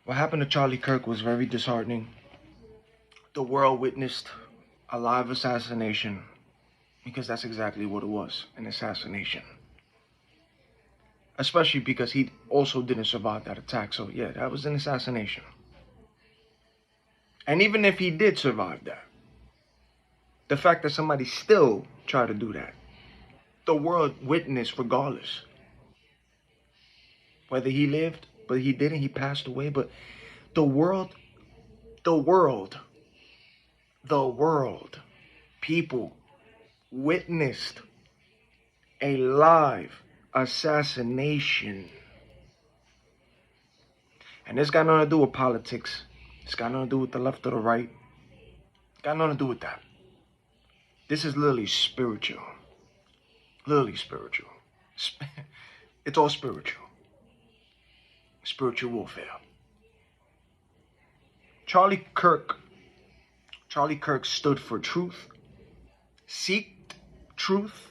What happened to Charlie Kirk was very disheartening. The world witnessed a live assassination because that's exactly what it was, an assassination. Especially because he also didn't survive that attack. So yeah, that was an assassination. And even if he did survive that, the fact that somebody still tried to do that, the world witnessed regardless. Whether he lived, but he didn't, he passed away. But the world, the world, the world, people witnessed a live assassination. And this got nothing to do with politics. It's got nothing to do with the left or the right. Got nothing to do with that. This is literally spiritual. Literally spiritual. It's all spiritual. Spiritual warfare. Charlie Kirk stood for truth, seeked truth,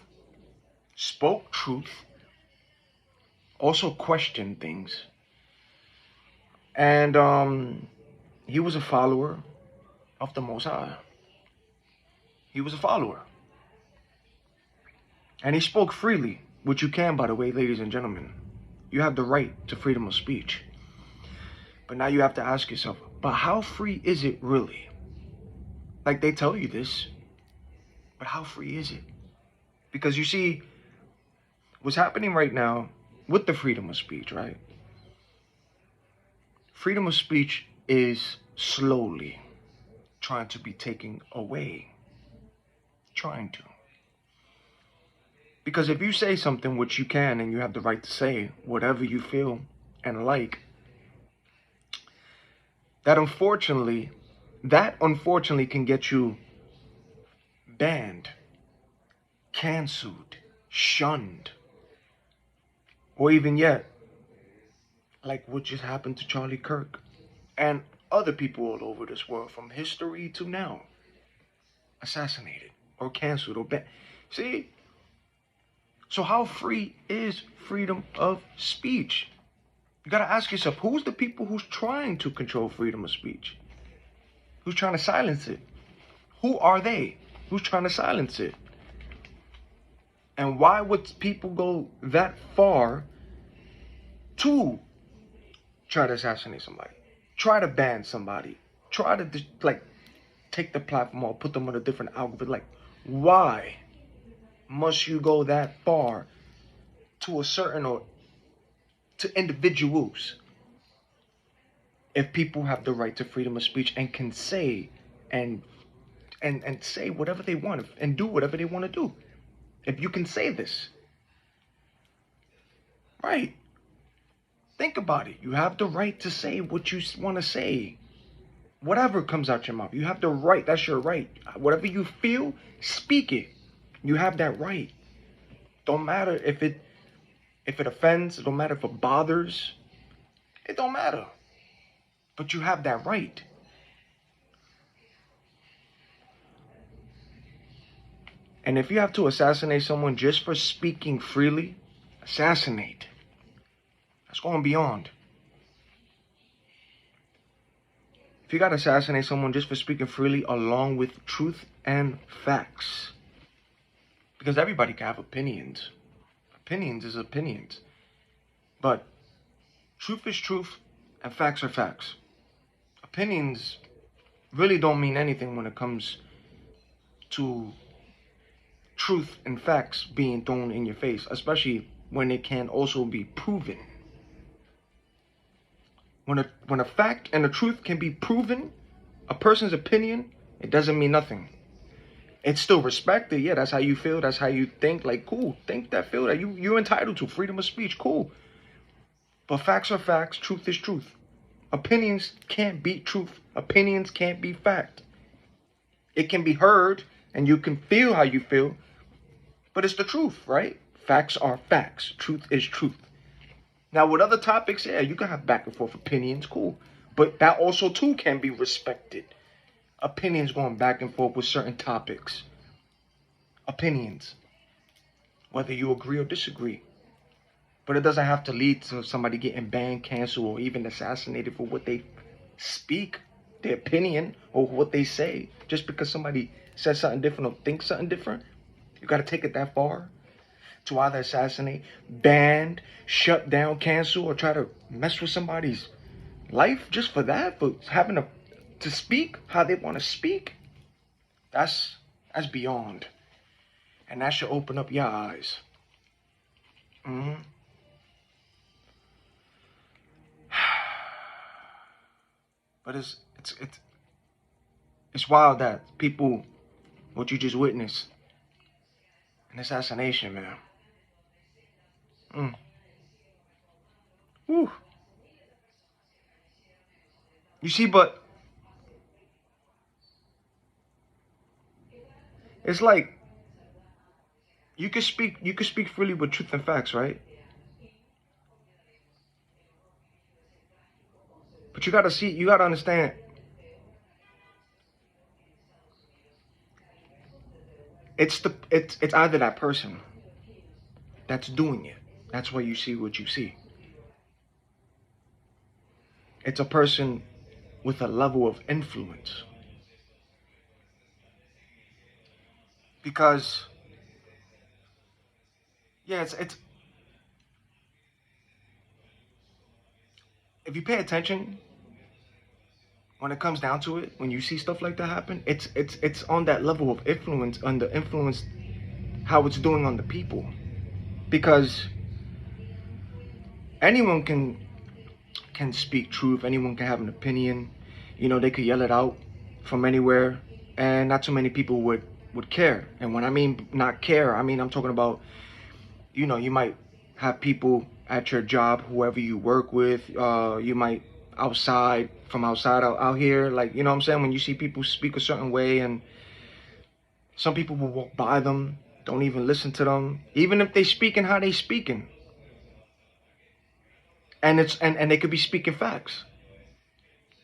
spoke truth, also questioned things. And he was a follower of the Most High. He was a follower. And he spoke freely, which you can, by the way, ladies and gentlemen. You have the right to freedom of speech. But now you have to ask yourself, but how free is it really? Like, they tell you this, but how free is it? Because you see, what's happening right now with the freedom of speech, right? Freedom of speech is slowly trying to be taken away. Trying to. Because if you say something, which you can, and you have the right to say whatever you feel and like, that unfortunately can get you banned, canceled, shunned, or even yet, like what just happened to Charlie Kirk and other people all over this world, from history to now, assassinated or canceled or banned. See? So how free is freedom of speech? You gotta ask yourself, who's the people who's trying to control freedom of speech? Who's trying to silence it? Who are they? Who's trying to silence it? And why would people go that far to try to assassinate somebody? Try to ban somebody? Try to take the platform or put them on a different algorithm? Like, why must you go that far to a certain or to individuals if people have the right to freedom of speech and can say and say whatever they want and do whatever they want to do? If you can say this, right? Think about it. You have the right to say what you want to say. Whatever comes out your mouth, you have the right. That's your right. Whatever you feel, speak it. You have that right. Don't matter if it offends. It don't matter if it bothers. It don't matter. But you have that right. And if you have to assassinate someone just for speaking freely, assassinate. That's going beyond. If you got to assassinate someone just for speaking freely along with truth and facts. Because everybody can have opinions. Opinions is opinions. But truth is truth and facts are facts. Opinions really don't mean anything when it comes to truth and facts being thrown in your face, especially when it can also be proven. When a fact and a truth can be proven, a person's opinion, it doesn't mean nothing. It's still respected. Yeah, that's how you feel. That's how you think. Like, cool. Think that, feel that. You're entitled to freedom of speech. Cool. But facts are facts. Truth is truth. Opinions can't beat truth. Opinions can't be fact. It can be heard and you can feel how you feel, but it's the truth, right? Facts are facts. Truth is truth. Now, with other topics, yeah, you can have back and forth opinions. Cool. But that also, too, can be respected. Opinions going back and forth with certain topics. Opinions. Whether you agree or disagree. But it doesn't have to lead to somebody getting banned, canceled, or even assassinated for what they speak, their opinion, or what they say. Just because somebody says something different or thinks something different, you got to take it that far to either assassinate, ban, shut down, cancel, or try to mess with somebody's life just for that, for having to speak how they want to speak. That's beyond, and that should open up your eyes. Mm-hmm. But it's wild that people, what you just witnessed, an assassination, man. Whew. You see, but it's like you can speak freely with truth and facts, right? But you gotta understand. It's either that person that's doing it. That's why you see what you see. It's a person with a level of influence. Because yeah, it's if you pay attention when it comes down to it, when you see stuff like that happen, it's on that level of influence, on the influence how it's doing on the people. Because anyone can speak truth, anyone can have an opinion, they could yell it out from anywhere, and not too many people would care. And when I mean not care, I mean I'm talking about, you might have people at your job, whoever you work with, you might from outside out here, like, you know what I'm saying, when you see people speak a certain way, and some people will walk by them, don't even listen to them, even if they speaking how they speaking, and and they could be speaking facts,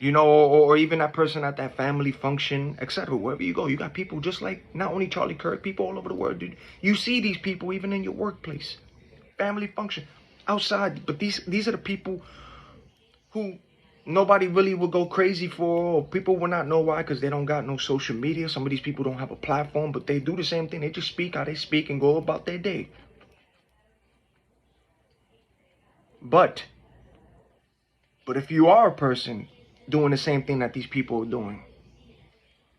or even that person at that family function, etc. Wherever you go, you got people just like not only Charlie Kirk, people all over the world, dude. You see these people even in your workplace, family function, outside. But these are the people who nobody really will go crazy for, or people will not know why, because they don't got no social media. Some of these people don't have a platform, but they do the same thing. They just speak how they speak and go about their day. But if you are a person doing the same thing that these people are doing,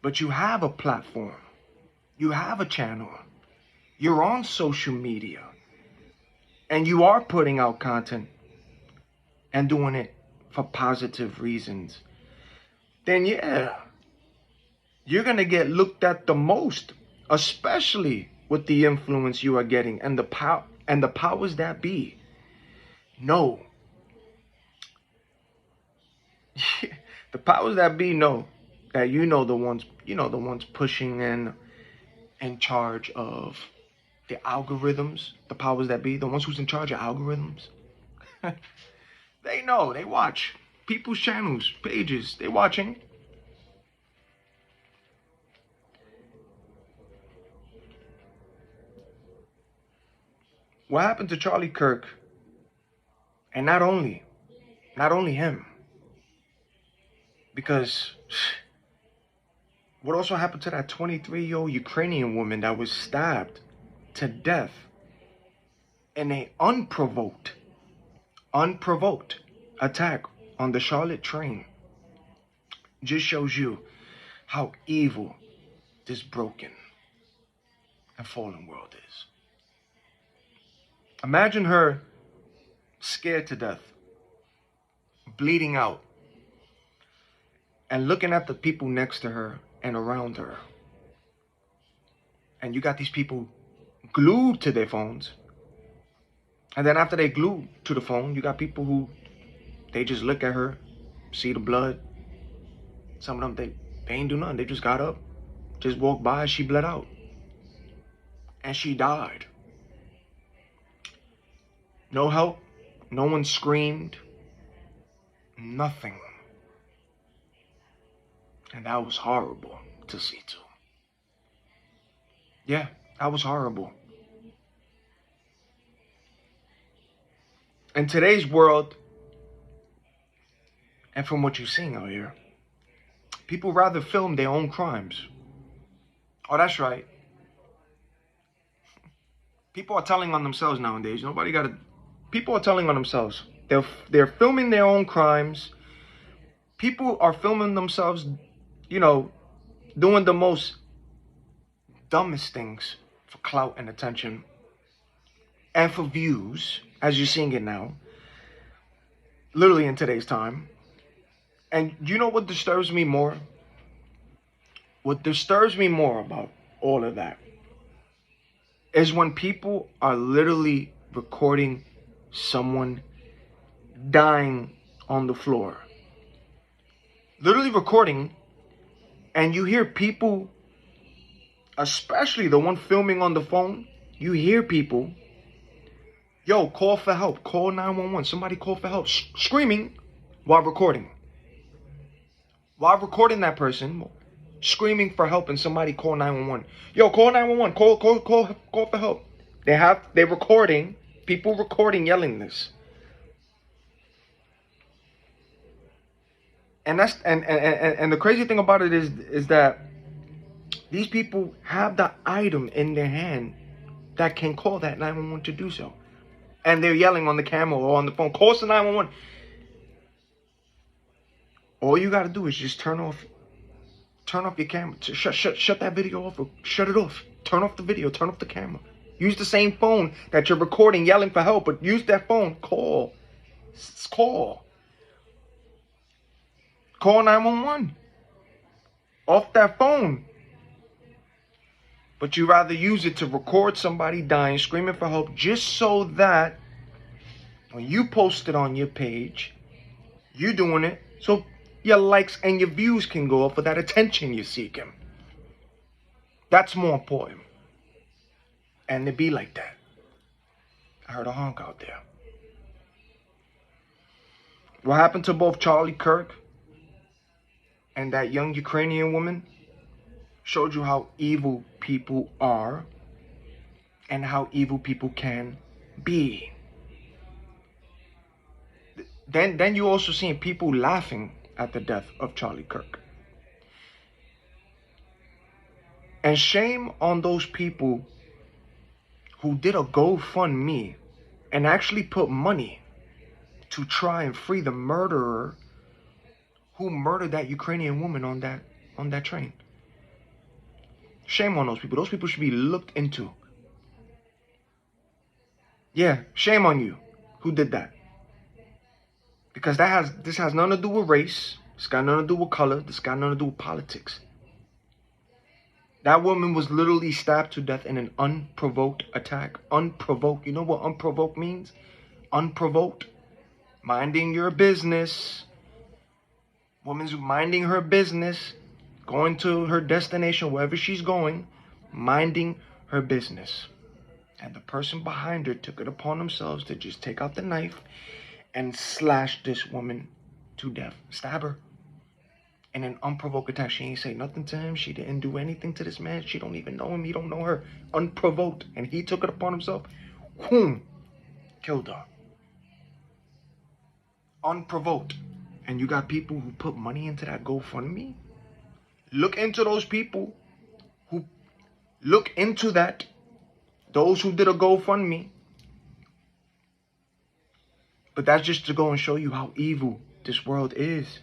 but you have a platform, you have a channel, you're on social media, and you are putting out content and doing it for positive reasons, then yeah, you're going to get looked at the most, especially with the influence you are getting and the powers that be. No. The powers that be know that the ones pushing and in charge of the algorithms, the powers that be, the ones who's in charge of algorithms. They know, they watch people's channels, pages, they watching. What happened to Charlie Kirk, and not only him, because what also happened to that 23-year-old Ukrainian woman that was stabbed to death in a unprovoked attack on the Charlotte train, just shows you how evil this broken and fallen world is. Imagine her scared to death, bleeding out, and looking at the people next to her and around her. And you got these people glued to their phones. And then after they glued to the phone, you got people who, they just look at her, see the blood. Some of them, they ain't do nothing. They just got up, just walked by, she bled out. And she died. No help. No one screamed. Nothing. And that was horrible to see too. Yeah, that was horrible. In today's world, and from what you're seeing out here, people rather film their own crimes. Oh, that's right. People are telling on themselves nowadays. People are telling on themselves. They're filming their own crimes. People are filming themselves, doing the most dumbest things for clout and attention and for views, as you're seeing it now, literally in today's time. And you know what disturbs me more? What disturbs me more about all of that is when people are literally recording someone dying on the floor. Literally recording, and you hear people, especially the one filming on the phone, you hear people, yo, call for help, call 911, somebody call for help, screaming while recording. While recording that person, screaming for help, and somebody call 911. Yo, call 911, call for help. They're recording, people recording, yelling this. And that's and the crazy thing about it is that these people have the item in their hand that can call that 911 to do so. And they're yelling on the camera or on the phone, call to 911. All you gotta do is just turn off your camera. Shut that video off, or shut it off. Turn off the video, turn off the camera. Use the same phone that you're recording, yelling for help, but use that phone. Call 911 off that phone. But you rather use it to record somebody dying, screaming for help, just so that when you post it on your page, you're doing it so your likes and your views can go up for that attention you're seeking. That's more important. And it be like that. I heard a honk out there. What happened to both Charlie Kirk and that young Ukrainian woman showed you how evil people are and how evil people can be. Then you also seen people laughing at the death of Charlie Kirk. And shame on those people who did a GoFundMe and actually put money to try and free the murderer who murdered that Ukrainian woman on that train. Shame on those people. Those people should be looked into. Yeah, shame on you who did that. Because this has nothing to do with race. This got nothing to do with color. This got nothing to do with politics. That woman was literally stabbed to death in an unprovoked attack. Unprovoked. You know what unprovoked means? Unprovoked. Minding your business. Woman's minding her business. Going to her destination, wherever she's going. Minding her business. And the person behind her took it upon themselves to just take out the knife and slash this woman to death. Stab her. In an unprovoked attack. She ain't say nothing to him. She didn't do anything to this man. She don't even know him. He don't know her. Unprovoked. And he took it upon himself. Boom. Killed her. Unprovoked. And you got people who put money into that GoFundMe. Look into those people who look into that. Those who did a GoFundMe. But that's just to go and show you how evil this world is.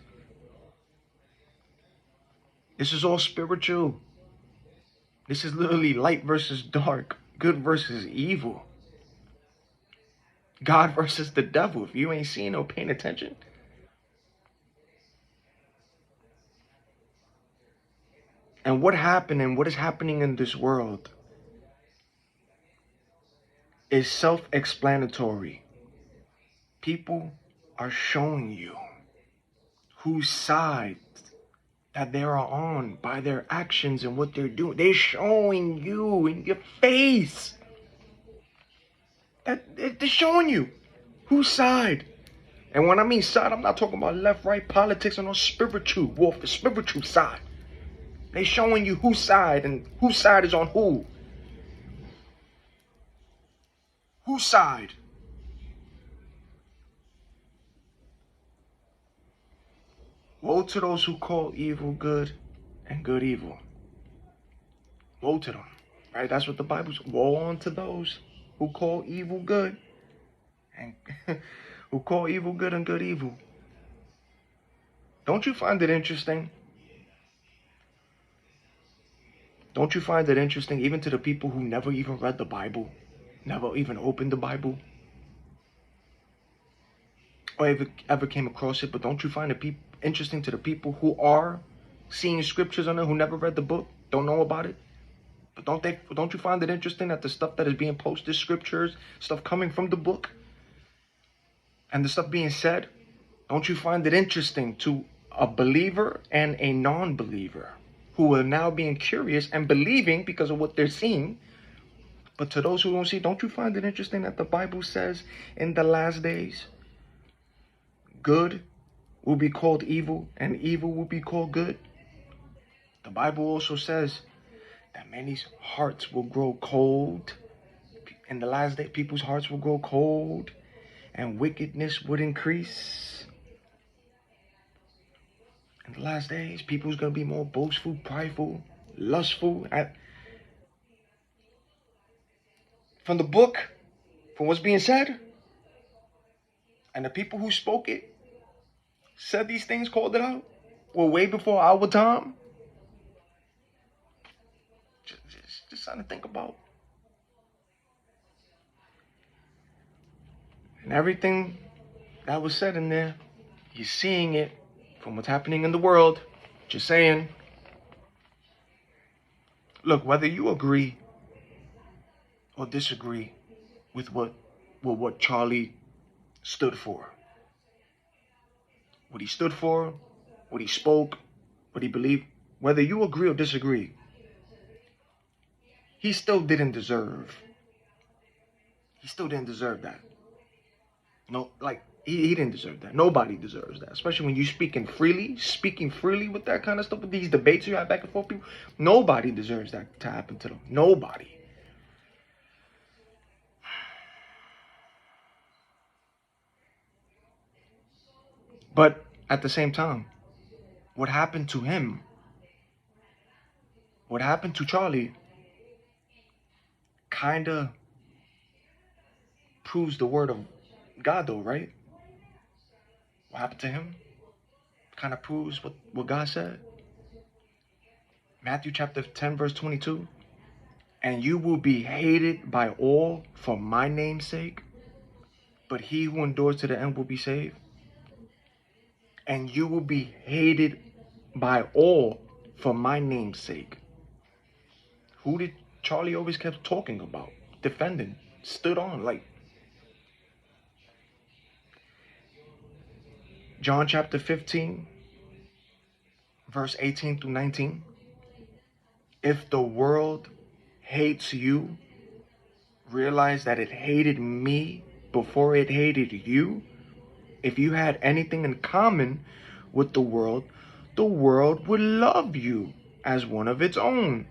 This is all spiritual. This is literally light versus dark. Good versus evil. God versus the devil. If you ain't seeing or paying attention. And what happened and what is happening in this world is self-explanatory. People are showing you whose side that they are on by their actions and what they're doing. They're showing you in your face. They're showing you whose side. And when I mean side, I'm not talking about left, right, politics, and no spiritual warfare, spiritual side. They're showing you whose side and whose side is on who. Whose side? Woe to those who call evil good and good evil. Woe to them. Right? That's what the Bible's. Woe unto those who call evil good and who call evil good and good evil. Don't you find it interesting? Don't you find it interesting, even to the people who never even read the Bible, never even opened the Bible, or ever came across it, but don't you find it interesting to the people who are seeing scriptures on it, who never read the book, don't know about it? But don't you find it interesting that the stuff that is being posted, scriptures, stuff coming from the book, and the stuff being said, don't you find it interesting to a believer and a non-believer who are now being curious and believing because of what they're seeing? But to those who don't see, don't you find it interesting that the Bible says in the last days, good will be called evil and evil will be called good? The Bible also says that many's hearts will grow cold. In the last day, people's hearts will grow cold and wickedness would increase. In the last days, people's going to be more boastful, prideful, lustful. From the book, from what's being said, and the people who spoke it, said these things, called it out, were way before our time. Just something to think about. And everything that was said in there, you're seeing it from what's happening in the world. Just saying. Look, whether you agree or disagree with what Charlie stood for, what he stood for, what he spoke, what he believed, whether you agree or disagree, he still didn't deserve. He still didn't deserve that. No, like he didn't deserve that. Nobody deserves that. Especially when you speaking freely with that kind of stuff, with these debates you have back and forth, people. Nobody deserves that to happen to them. Nobody. But at the same time, what happened to him, what happened to Charlie, kind of proves the word of God, though, right? What happened to him kind of proves what God said. Matthew chapter 10, verse 22. And you will be hated by all for my name's sake, but he who endures to the end will be saved. And you will be hated by all for my name's sake. Who did Charlie always kept talking about, defending, stood on? Like John chapter 15, verse 18 through 19. If the world hates you, realize that it hated me before it hated you. If you had anything in common with the world would love you as one of its own.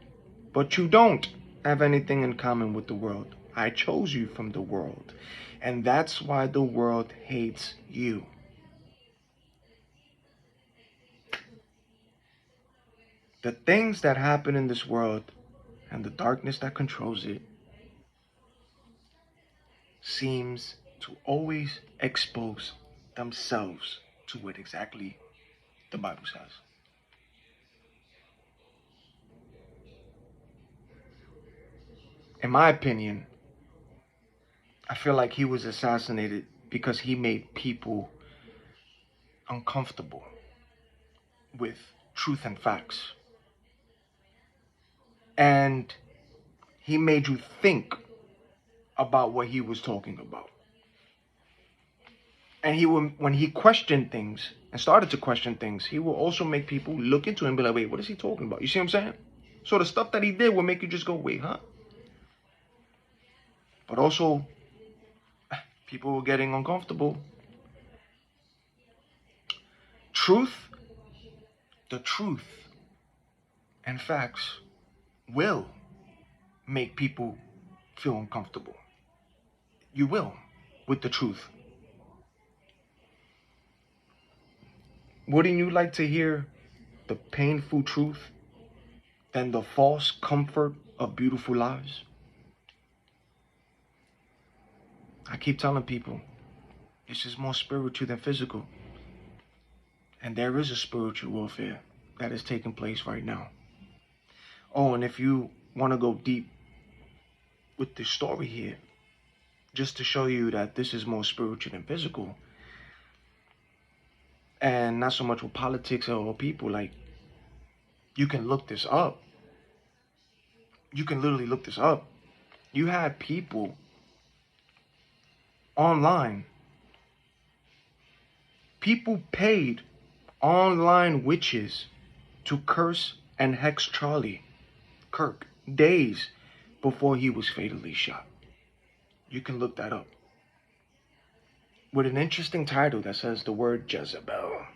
But you don't have anything in common with the world. I chose you from the world, and that's why the world hates you. The things that happen in this world and the darkness that controls it seems to always expose themselves to what exactly the Bible says. In my opinion, I feel like he was assassinated because he made people uncomfortable with truth and facts. And he made you think about what he was talking about. And when he questioned things and started to question things, he will also make people look into him and be like, wait, what is he talking about? You see what I'm saying? So the stuff that he did will make you just go, wait, huh? But also, people were getting uncomfortable. The truth and facts will make people feel uncomfortable. You will, with the truth. Wouldn't you like to hear the painful truth than the false comfort of beautiful lies? I keep telling people, this is more spiritual than physical. And there is a spiritual warfare that is taking place right now. Oh, and if you want to go deep with the story here, just to show you that this is more spiritual than physical, and not so much with politics or people, like, you can look this up. You can literally look this up. You had people online. People paid online witches to curse and hex Charlie Kirk days before he was fatally shot. You can look that up. With an interesting title that says the word Jezebel.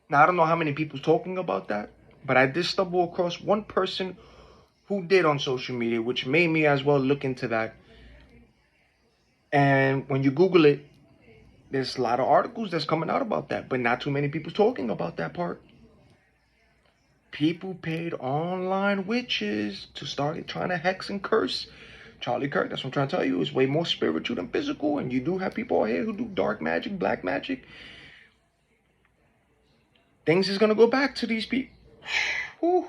Now, I don't know how many people's talking about that, but I did stumble across one person who did on social media, which made me as well look into that. And when you Google it, there's a lot of articles that's coming out about that, but not too many people talking about that part. People paid online witches to start trying to hex and curse Charlie Kirk. That's what I'm trying to tell you. It's way more spiritual than physical, and you do have people out here who do dark magic, black magic. Things is gonna go back to these people. Whew.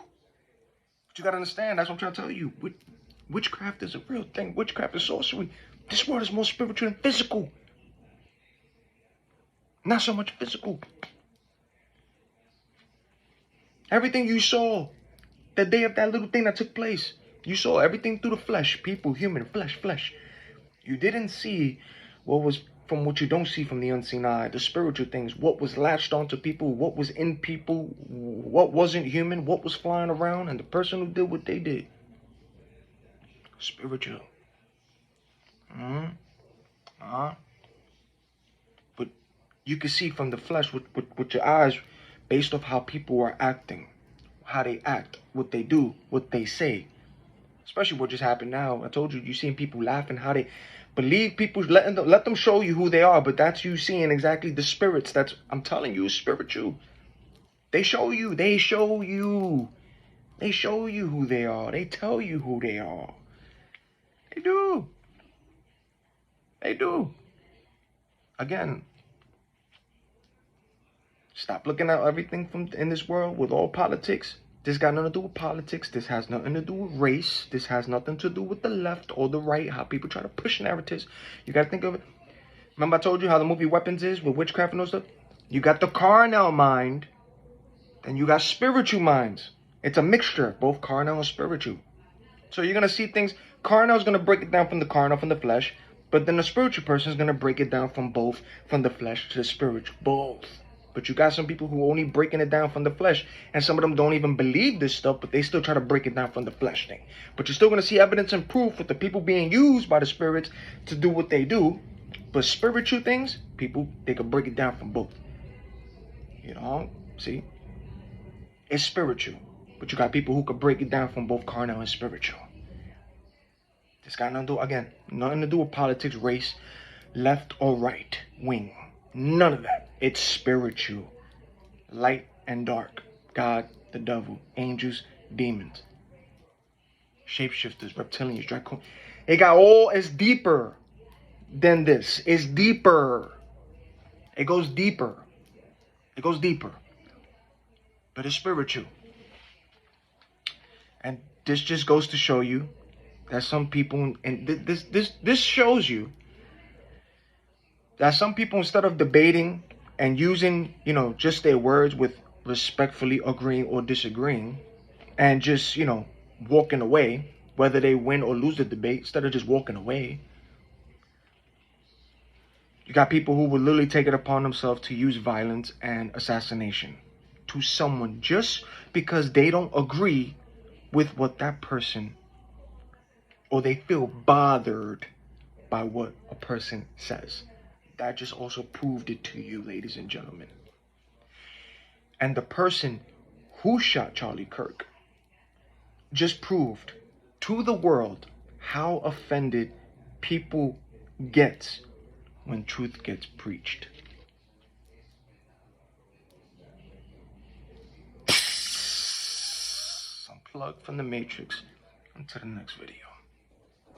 But you gotta understand, that's what I'm trying to tell you. Witchcraft is a real thing. Witchcraft is sorcery. This world is more spiritual than physical. Not so much physical. Everything you saw the day of that little thing that took place, you saw everything through the flesh. People, human, flesh. You didn't see what was from what you don't see from the unseen eye, the spiritual things, what was latched onto people, what was in people, what wasn't human, what was flying around, and the person who did what they did. Spiritual. But you can see from the flesh with your eyes, based off how people are acting, how they act, what they do, what they say. Especially what just happened now. I told you, you seeing people laughing, how they believe people, let them show you who they are, but that's you seeing exactly the spirits. That's, I'm telling you, it's spiritual. They show you who they are. They tell you who they are. They do. Again, stop looking at everything from in this world with all politics. This got nothing to do with politics. This has nothing to do with race. This has nothing to do with the left or the right, how people try to push narratives. You got to think of it. Remember I told you how the movie Weapons is with witchcraft and all stuff? You got the carnal mind, and you got spiritual minds. It's a mixture, both carnal and spiritual. So you're going to see things. Carnal is going to break it down from the carnal, from the flesh. But then the spiritual person is going to break it down from both, from the flesh to the spiritual. Both. But you got some people who are only breaking it down from the flesh. And some of them don't even believe this stuff, but they still try to break it down from the flesh thing. But you're still going to see evidence and proof with the people being used by the spirits to do what they do. But spiritual things, people, they can break it down from both. You know, see? It's spiritual. But you got people who can break it down from both carnal and spiritual. This got nothing to do, again, nothing to do with politics, race, left or right wing. None of that. It's spiritual. Light and dark. God, the devil, angels, demons, shapeshifters, reptilians, draconians. It's deeper than this. It's deeper. It goes deeper. But it's spiritual. And this just goes to show you that some people, and this shows you that some people, instead of debating and using, just their words with respectfully agreeing or disagreeing, and just, walking away, whether they win or lose the debate, instead of just walking away, you got people who will literally take it upon themselves to use violence and assassination to someone just because they don't agree with what that person, or they feel bothered by what a person says. That just also proved it to you, ladies and gentlemen. And the person who shot Charlie Kirk just proved to the world how offended people get when truth gets preached. Unplug from the Matrix. Until the next video.